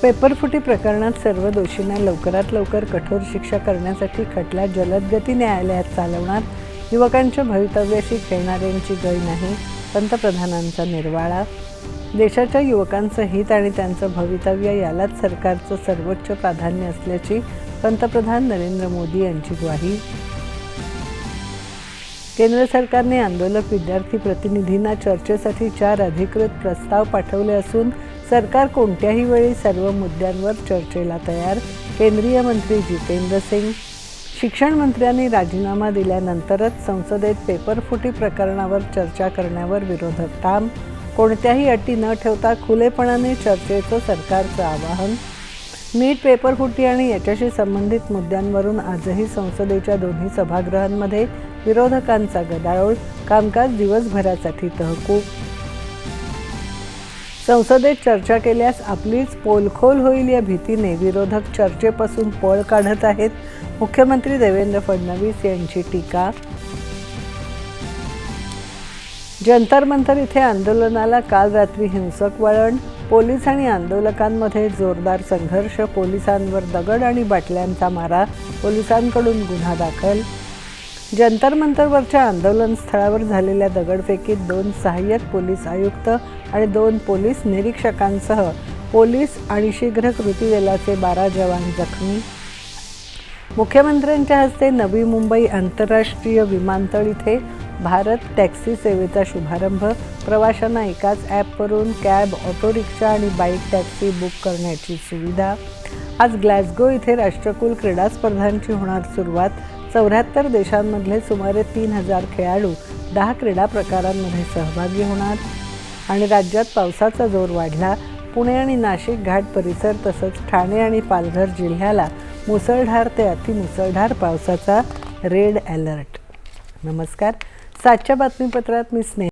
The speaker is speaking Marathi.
पेपरफुटी प्रकरणात सर्व दोषींना लवकरात लवकर कठोर शिक्षा करण्यासाठी खटला जलदगती न्यायालयात चालवणार. युवकांच्या भवितव्याशी खेळणाऱ्यांची गय नाही, पंतप्रधानांचा निर्वाळा. देशाच्या युवकांचं हित आणि त्यांचं भवितव्य यालाच सरकारचं सर्वोच्च प्राधान्य असल्याची पंतप्रधान नरेंद्र मोदी यांची ग्वाही. केंद्र सरकारने आंदोलक विद्यार्थी प्रतिनिधींना चर्चेसाठी 4 अधिकृत प्रस्ताव पाठवले असून सरकार कोणत्याही वेळी सर्व मुद्द्यांवर चर्चेला तयार. केंद्रीय मंत्री जितेंद्र सिंग. शिक्षण मंत्र्यांनी राजीनामा दिल्यानंतरच संसदेत पेपरफुटी प्रकरणावर चर्चा करण्यावर विरोधक ठाम. कोणत्याही अटी न ठेवता खुलेपणाने चर्चेचं सरकारचं आवाहन. नीट, पेपरफुटी आणि याच्याशी संबंधित मुद्द्यांवरून आजही संसदेच्या दोन्ही सभागृहांमध्ये विरोधकांचा गदारोळ. कामकाज दिवसभरासाठी तहकूब. संसदेत चर्चा केल्यास आपलीच पोलखोल होईल या भीतीने विरोधक चर्चेपासून पळ काढत आहेत. मुख्यमंत्री देवेंद्र फडणवीस यांची टीका. जंतर मंतर इथे आंदोलनाला काल रात्री हिंसक वळण. पोलीस आणि आंदोलकांमध्ये जोरदार संघर्ष. पोलिसांवर दगड आणि बाटल्यांचा मारा. पोलिसांकडून गुन्हा दाखल. जंतर मंतरवरच्या आंदोलन स्थळावर झालेल्या दगडफेकीत 2 सहाय्यक पोलीस आयुक्त आणि 2 पोलीस निरीक्षकांसह पोलीस आणि शीघ्र कृती दलाचे 12 जवान जखमी. मुख्यमंत्र्यांच्या हस्ते नवी मुंबई आंतरराष्ट्रीय विमानतळ इथे भारत टॅक्सी सेवेचा शुभारंभ. प्रवाशांना एकाच ॲपवरून कॅब, ऑटो रिक्षा आणि बाईक टॅक्सी बुक करण्याची सुविधा. आज ग्लासगो इथे राष्ट्रकुल क्रीडा स्पर्धांची होणार सुरुवात. 74 देशांमधले सुमारे 3000 खेळाडू 10 क्रीडा प्रकारांमध्ये सहभागी होणार. आणि राज्यात पावसाचा जोर वाढला. पुणे आणि नाशिक घाट परिसर तसंच ठाणे आणि पालघर जिल्ह्याला मुसळधार ते अतिमुसळधार पावसाचा रेड अलर्ट. नमस्कार. 7च्या बातमीपत्रात मी स्नेहा.